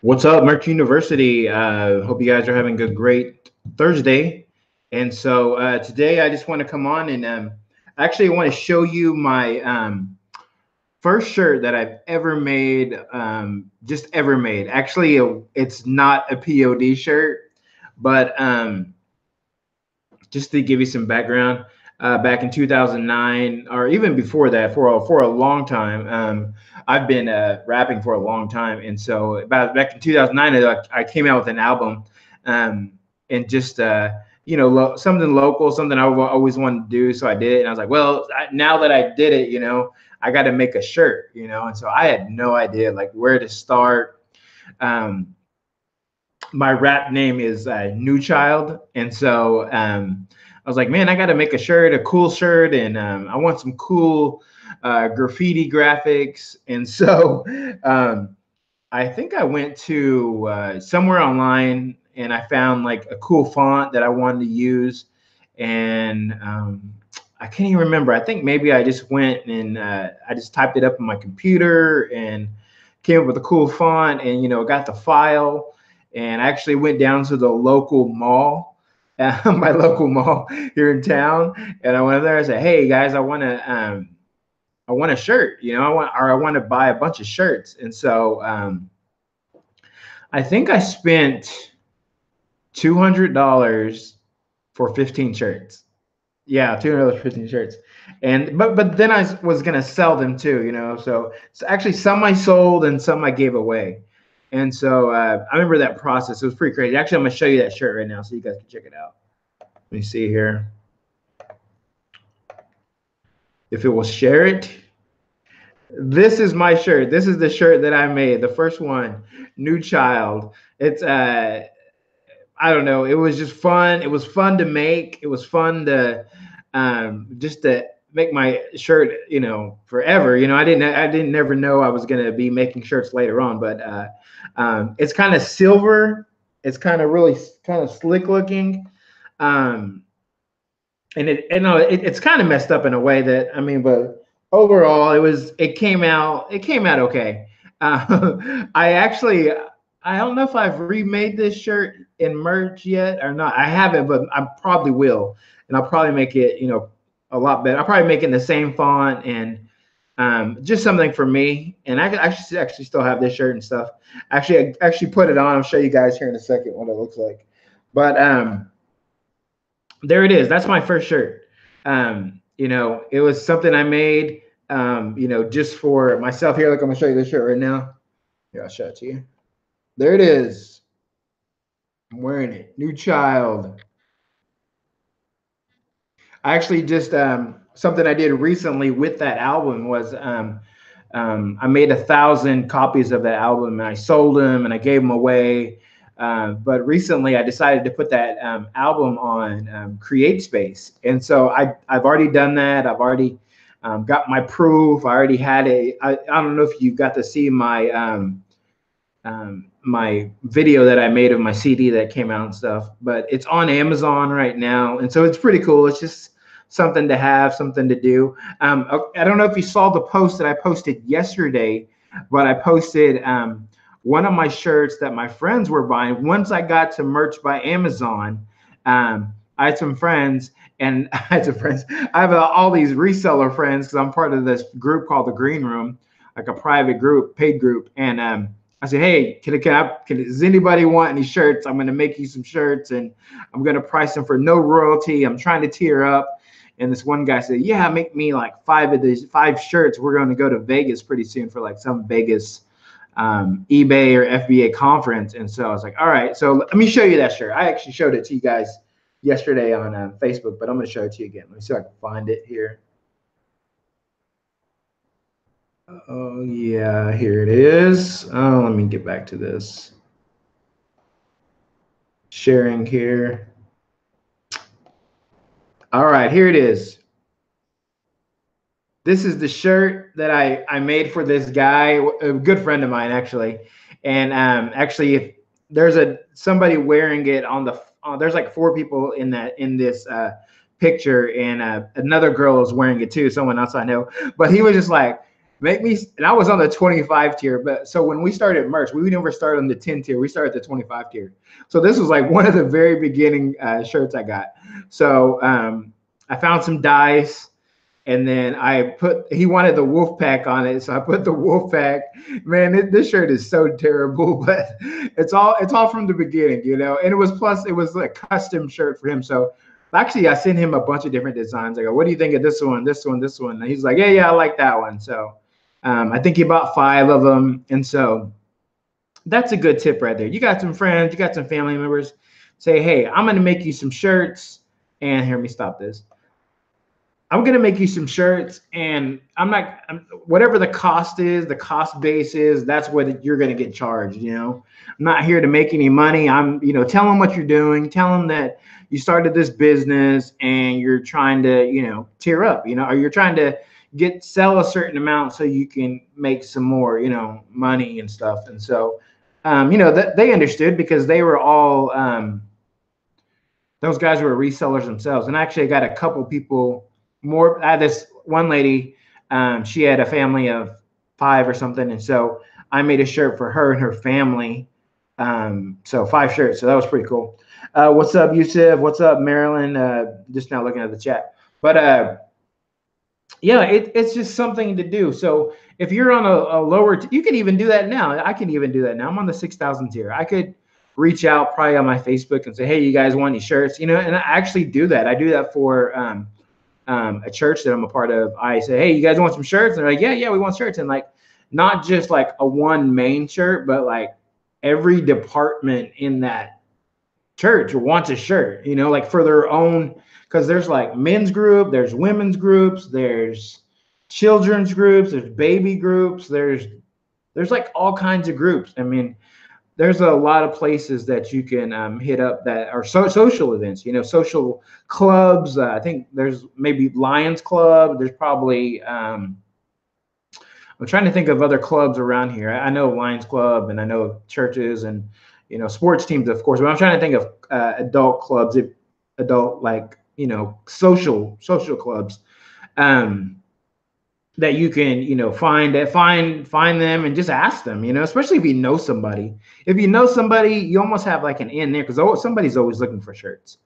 What's up, Merch University? Hope you guys are having a great Thursday. And so today I just want to come on and actually I want to show you my first shirt that I've ever made, just ever made. Actually, it's not a POD shirt, but just to give you some background, back in 2009, or even before that, for a long time, I've been rapping for a long time, and so about back in 2009, I came out with an album, and just something local, something I always wanted to do, so I did it, and I was like, well, now that I did it, I got to make a shirt, and so I had no idea like where to start. My rap name is New Child, and so I was like, man, I got to make a shirt, a cool shirt, and I want some cool graffiti graphics. And so I think I went to somewhere online and I found like a cool font that I wanted to use, and I can't even remember. I think maybe I just went and I just typed it up on my computer and came up with a cool font, and got the file. And I actually went down to the local mall, my local mall here in town, and I went there. I said, "Hey guys, I want a shirt. I want to buy a bunch of shirts." And so I think I spent $200 for 15 shirts. Yeah, $200 for 15 shirts. And but then I was gonna sell them too, So actually, some I sold and some I gave away. And so I remember that process. It was pretty crazy. Actually, I'm gonna show you that shirt right now so you guys can check it out. Let me see here if it will share it. This is my shirt. This is the shirt that I made, the first one, New Child. It's I don't know. It was just fun. It was fun to make. It was fun to just to make my shirt, forever. I didn't never know I was gonna be making shirts later on, but it's kind of silver. It's kind of really kind of slick looking, and it's kind of messed up in a way that but overall it came out okay. I don't know if I've remade this shirt in merch yet or not. I haven't, but I probably will, and I'll probably make it a lot better. I'll probably make it in the same font and just something for me. And I actually still have this shirt and stuff. I actually put it on. I'll show you guys here in a second what it looks like. But there it is. That's my first shirt. It was something I made, just for myself. Here, look, I'm gonna show you this shirt right now. Here, I'll show it to you. There it is. I'm wearing it. New Child. I actually just something I did recently with that album was I made 1,000 copies of that album and I sold them and I gave them away. But recently I decided to put that album on Createspace. And so I've already done that. I've already got my proof. I already had I don't know if you got to see my my video that I made of my CD that came out and stuff, but it's on Amazon right now. And so it's pretty cool. It's just something to have, something to do. I don't know if you saw the post that I posted yesterday, but I posted one of my shirts that my friends were buying. Once I got to merch by Amazon, I had some friends, and I have all these reseller friends because I'm part of this group called the Green Room, like a private group, paid group. And I said, hey, does anybody want any shirts? I'm going to make you some shirts, and I'm going to price them for no royalty. I'm trying to tier up. And this one guy said, yeah, make me like 5 of these 5 shirts. We're going to go to Vegas pretty soon for like some Vegas eBay or FBA conference. And so I was like, all right, so let me show you that shirt. I actually showed it to you guys yesterday on Facebook, but I'm going to show it to you again. Let me see if I can find it here. Oh, yeah, here it is. Oh, let me get back to this. Sharing here. All right, here it is. This is the shirt that I made for this guy, a good friend of mine, actually. And actually, if there's somebody wearing it on the, there's like 4 people in this picture, and another girl is wearing it too, someone else I know. But he was just like, Make me, and I was on the 25 tier, but so when we started merch, we never started on the 10 tier. We started at the 25 tier. So this was like one of the very beginning shirts I got. So I found some dice, and then he wanted the wolf pack on it, so I put the wolf pack. Man, this shirt is so terrible, but it's all from the beginning, you know. And it was a custom shirt for him. So actually, I sent him a bunch of different designs. I go, what do you think of this one, this one, this one? And he's like, yeah, I like that one. So I think he bought 5 of them, and so that's a good tip right there. You got some friends, you got some family members. Say, hey, I'm going to make you some shirts, and here, let me stop this. I'm going to make you some shirts, and whatever the cost is, the cost base is, that's what you're going to get charged. You know, I'm not here to make any money. Tell them what you're doing. Tell them that you started this business and you're trying to, tier up, or you're trying to sell a certain amount so you can make some more, money and stuff. And so, they understood, because they were all, those guys were resellers themselves. And actually I got a couple people more. I had this one lady, she had a family of 5 or something. And so I made a shirt for her and her family. So 5 shirts. So that was pretty cool. What's up, Yusuf? What's up, Marilyn? Just now looking at the chat. But, yeah, it's just something to do. So if you're on a lower, you can even do that now. I can even do that now. I'm on the 6,000 tier. I could reach out probably on my Facebook and say, hey, you guys want any shirts? And I actually do that. I do that for a church that I'm a part of. I say, hey, you guys want some shirts? And they're like, yeah, we want shirts. And like, not just like a one main shirt, but like every department in that church wants a shirt, like for their own. Because there's like men's group, there's women's groups, there's children's groups, there's baby groups, there's like all kinds of groups. I mean, there's a lot of places that you can hit up that are social events, social clubs. I think there's maybe Lions Club. There's probably, I'm trying to think of other clubs around here. I know Lions Club, and I know churches and, sports teams, of course, but I'm trying to think of adult clubs, social clubs that you can, find them and just ask them, especially if you know somebody. If you know somebody, you almost have like an in there, because somebody's always looking for shirts.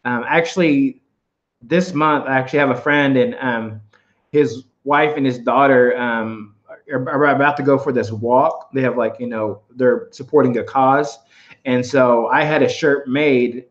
Actually, this month, I actually have a friend, and his wife and his daughter are about to go for this walk. They have they're supporting a cause. And so I had a shirt made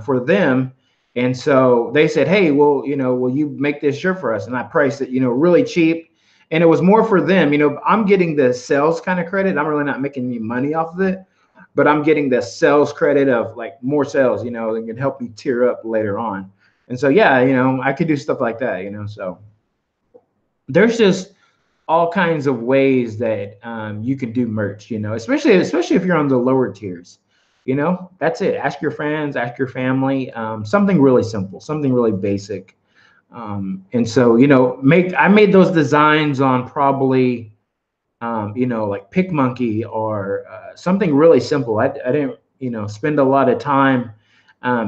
for them. And so they said, hey, well, will you make this shirt for us? And I priced it, really cheap. And it was more for them. I'm getting the sales kind of credit. I'm really not making any money off of it, but I'm getting the sales credit of like more sales, that can help me tier up later on. And so, yeah, I could do stuff like that, so there's just all kinds of ways that you can do merch, especially if you're on the lower tiers. That's it. Ask your friends, ask your family, something really simple, something really basic. And so, I made those designs on probably, like PicMonkey or something really simple. I didn't, spend a lot of time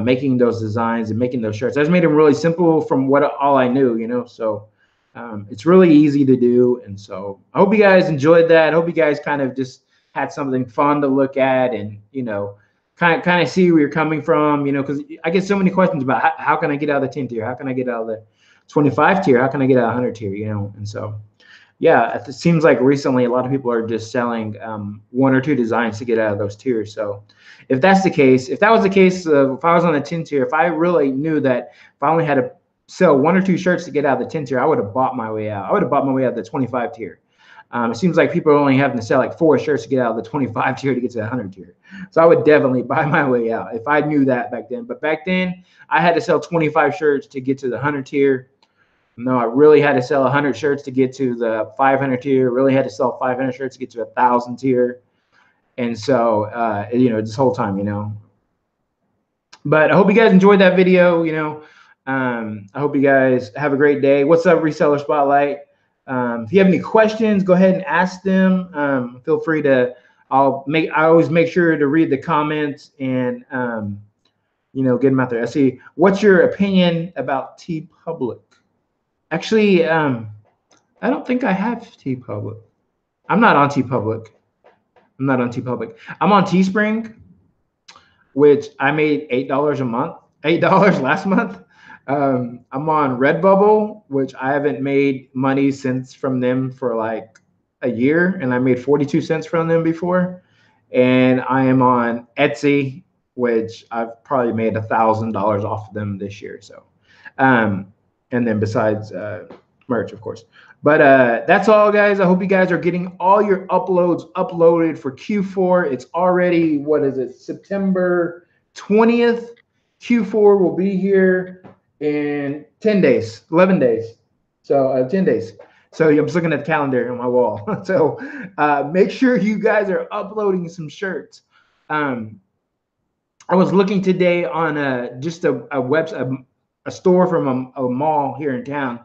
making those designs and making those shirts. I just made them really simple from all I knew, so it's really easy to do. And so I hope you guys enjoyed that. I hope you guys kind of just had something fun to look at, and, kind of see where you're coming from, because I get so many questions about how can I get out of the 10 tier? How can I get out of the 25 tier? How can I get out of 100 tier? And so, yeah, it seems like recently a lot of people are just selling 1 or 2 designs to get out of those tiers. So if that was the case, if I was on the 10 tier, if I really knew that if I only had to sell 1 or 2 shirts to get out of the 10 tier, I would have bought my way out. I would have bought my way out of the 25 tier. It seems like people are only having to sell like 4 shirts to get out of the 25 tier to get to the 100 tier. So I would definitely buy my way out if I knew that back then. But back then, I had to sell 25 shirts to get to the 100 tier. No, I really had to sell 100 shirts to get to the 500 tier. Really had to sell 500 shirts to get to 1,000 tier. And so, this whole time, But I hope you guys enjoyed that video. I hope you guys have a great day. What's up, Reseller Spotlight? If you have any questions, go ahead and ask them. Feel free to. I always make sure to read the comments and get them out there. I see. What's your opinion about TeePublic? Actually, I don't think I have T-Public. I'm not on T-Public. I'm not on T-Public. I'm on Teespring, which I made $8 a month, $8 last month. I'm on Redbubble, which I haven't made money since from them for like a year, and I made 42 cents from them before. And I am on Etsy, which I've probably made $1,000 off of them this year. So, and then besides merch, of course. But that's all, guys. I hope you guys are getting all your uploads uploaded for Q4. It's already, what is it, September 20th. Q4 will be here in 10 days, 11 days. So 10 days. So I'm just looking at the calendar on my wall. So make sure you guys are uploading some shirts. I was looking today on just a website, a store from a mall here in town,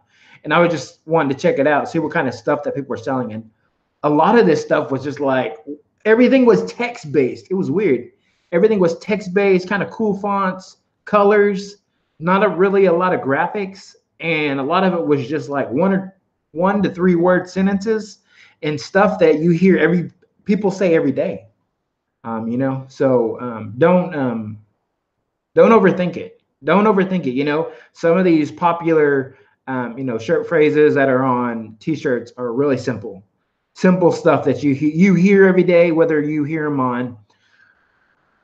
and I was just wanting to check it out, see what kind of stuff that people were selling. And a lot of this stuff was just like, everything was text-based. It was weird. Everything was text-based, kind of cool fonts, colors, not really a lot of graphics. And a lot of it was just like 1 to 3 word sentences and stuff that you hear people say every day. You know, so don't overthink it. Don't overthink it. You know, some of these popular you know, shirt phrases that are on t-shirts are really simple stuff that you hear every day, whether you hear them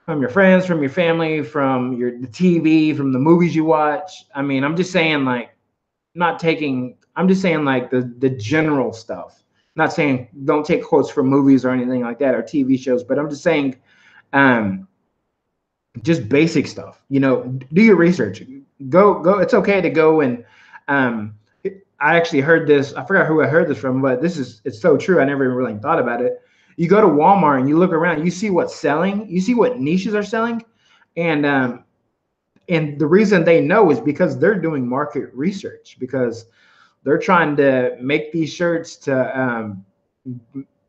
from your friends, from your family, from the TV, from the movies you watch. I mean, I'm just saying, like, I'm just saying like the general stuff. Not saying don't take quotes from movies or anything like that or TV shows, but I'm just saying just basic stuff. You know, do your research. Go. It's okay to go and I actually heard this. I forgot who I heard this from, but it's so true. I never really thought about it. You go to Walmart and you look around, you see what's selling, you see what niches are selling, and the reason they know is because they're doing market research, because they're trying to make these shirts to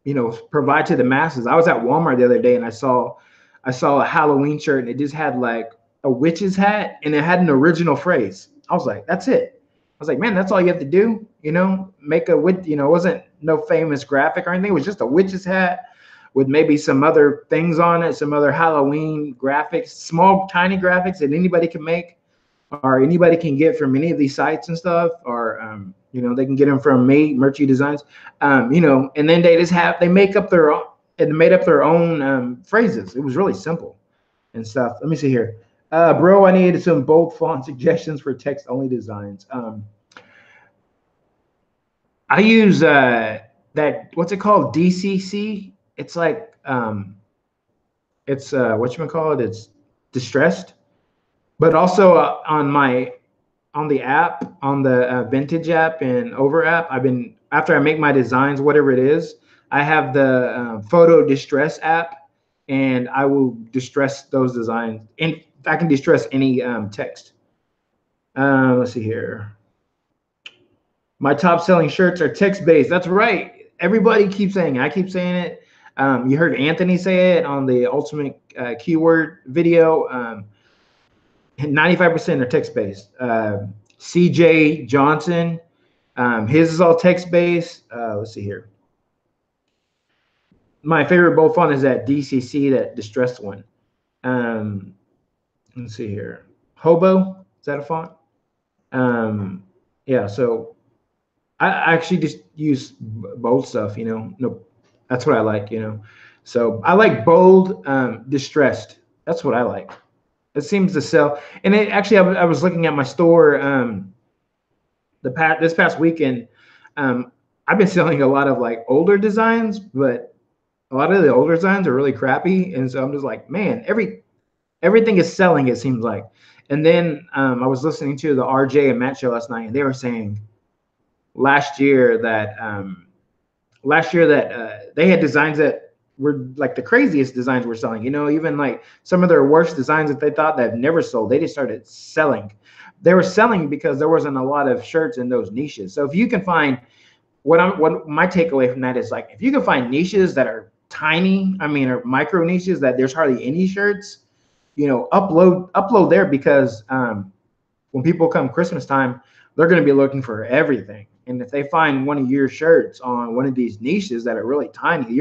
you know, provide to the masses. I was at Walmart the other day and I saw a Halloween shirt and it just had like a witch's hat and it had an original phrase. I was like, that's it. I was like, man, that's all you have to do, you know, make a witch, you know, it wasn't no famous graphic or anything. It was just a witch's hat with maybe some other things on it, some other Halloween graphics, small, tiny graphics that anybody can make or anybody can get from any of these sites and stuff, or, you know, they can get them from Merchy Designs, you know, and then they made up their own phrases. It was really simple and stuff. Let me see here. Bro, I needed some bold font suggestions for text-only designs. I use that, what's it called? DCC. It's like, it's whatchamacallit, it's distressed. But also on the app, on the Vintage app and Over app, after I make my designs, whatever it is, I have the photo distress app, and I will distress those designs. And I can distress any text. Let's see here. My top selling shirts are text-based. That's right. Everybody keeps saying it. I keep saying it. You heard Anthony say it on the Ultimate Keyword video. 95% are text-based. CJ Johnson, his is all text-based. Let's see here. My favorite bold font is that DCC, that distressed one. Let's see here. Hobo, is that a font? Yeah, so I actually just use bold stuff, you know. No, that's what I like, you know. So I like bold, distressed. That's what I like. It seems to sell. And it actually, I was looking at my store this past weekend. I've been selling a lot of like older designs, but a lot of the older designs are really crappy. And so I'm just like, man, everything is selling, it seems like. And then I was listening to the RJ and Matt show last night, and they were saying last year that they had designs that were like the craziest designs were selling. You know, even like some of their worst designs that they thought that never sold, they just started selling. They were selling because there wasn't a lot of shirts in those niches. So if you can find what my takeaway from that is, like, if you can find niches that are tiny, I mean, or micro niches that there's hardly any shirts, you know, upload there, because when people come Christmas time, they're going to be looking for everything. And if they find one of your shirts on one of these niches that are really tiny,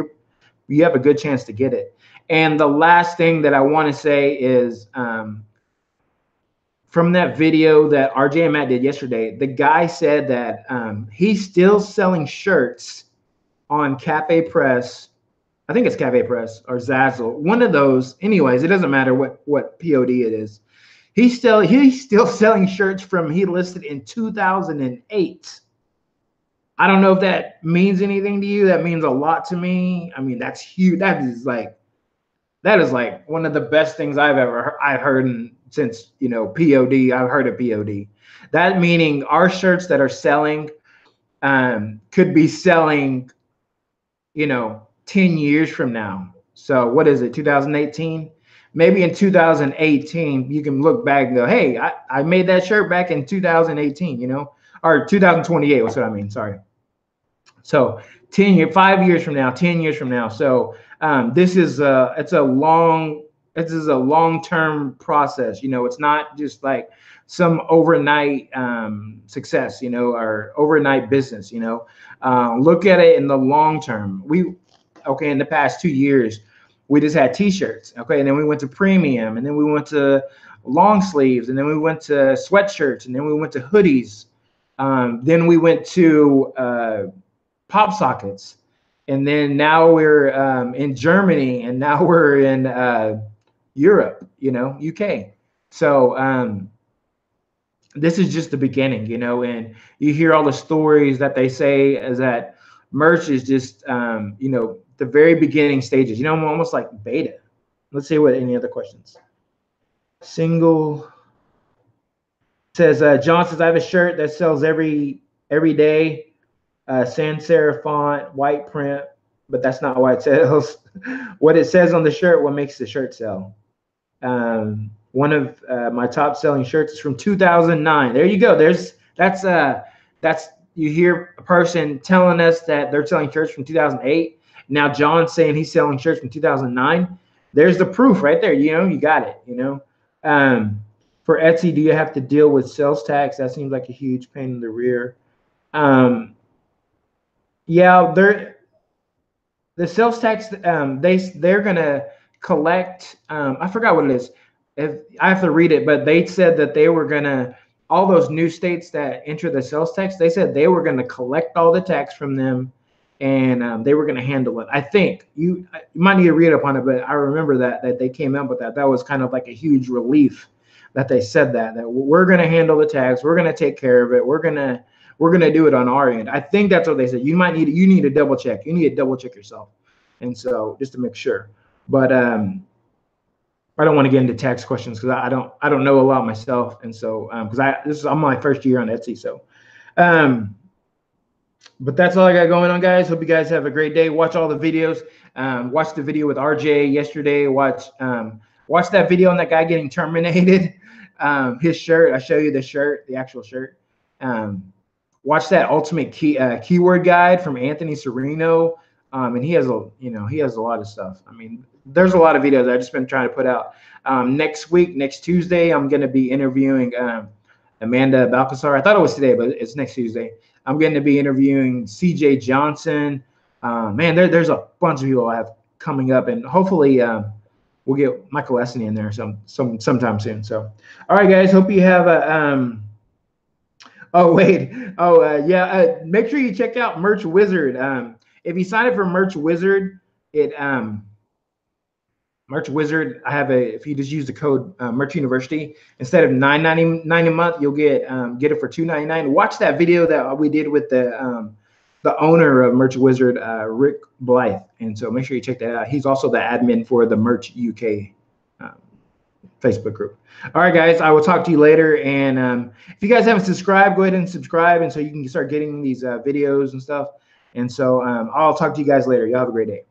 you have a good chance to get it. And the last thing that I want to say is, from that video that RJ and Matt did yesterday, the guy said that he's still selling shirts on Cafe Press. I think it's Cafe Press or Zazzle, one of those. Anyways, it doesn't matter what POD it is. He's still selling shirts from he listed in 2008. I don't know if that means anything to you. That means a lot to me. I mean, that's huge. That is like one of the best things I've heard since, you know, POD. I've heard of POD. That meaning our shirts that are selling could be selling, you know, 10 years from now. So what is it, 2018? Maybe in 2018, you can look back and go, hey, I made that shirt back in 2018, you know, or 2028. That's what I mean. Sorry. So 5 years from now, 10 years from now. So this is a long-term process. You know, it's not just like some overnight success, you know, or overnight business, you know. Look at it in the long term. In the past 2 years, we just had t-shirts, okay, and then we went to premium, and then we went to long sleeves, and then we went to sweatshirts, and then we went to hoodies, then we went to pop sockets, and then now we're in Germany, and now we're in Europe, you know, UK. So this is just the beginning, you know, and you hear all the stories that they say is that merch is just, you know, the very beginning stages, you know, almost like beta. Let's see what any other questions. Single says, John says, I have a shirt that sells every day, sans serif font, white print, but that's not why it sells. What it says on the shirt, what makes the shirt sell? One of my top selling shirts is from 2009. There you go. That's you hear a person telling us that they're selling shirts from 2008. Now John's saying he's selling shirts from 2009. There's the proof right there. You know, you got it. You know, for Etsy, do you have to deal with sales tax? That seems like a huge pain in the rear. Yeah, the sales tax. They're gonna collect. I forgot what it is. If I have to read it, but they said that they were gonna, all those new states that enter the sales tax, they said they were gonna collect all the tax from them, and they were gonna handle it. I think you might need to read up on it, but I remember that they came up with that. That was kind of like a huge relief that they said that we're gonna handle the tax, we're gonna take care of it, we're gonna do it on our end. I think that's what they said. You need to double check. You need to double check yourself, and so just to make sure. But I don't want to get into tax questions because I don't know a lot myself, and so because I'm my first year on Etsy, so but that's all I got going on, guys. Hope you guys have a great day. Watch all the videos. Watch the video with RJ yesterday. Watch that video on that guy getting terminated. His shirt. I show you the shirt, the actual shirt. Watch that ultimate keyword guide from Anthony Serino. And he has a lot of stuff. I mean, there's a lot of videos I've just been trying to put out. Next Tuesday, I'm going to be interviewing Amanda Balcazar. I thought it was today, but it's next Tuesday. I'm going to be interviewing CJ Johnson. Man, there's a bunch of people I have coming up, and hopefully we'll get Michael Essany in there sometime soon. So, all right, guys, hope you have a make sure you check out Merch Wizard. If you sign up for Merch Wizard, Merch Wizard, if you just use the code Merch University, instead of $9.99 a month, you'll get it for $2.99. Watch that video that we did with the owner of Merch Wizard, Rick Blythe, and so make sure you check that out. He's also the admin for the Merch UK Facebook group. All right, guys, I will talk to you later. And if you guys haven't subscribed, go ahead and subscribe, and so you can start getting these videos and stuff. And so I'll talk to you guys later. Y'all have a great day.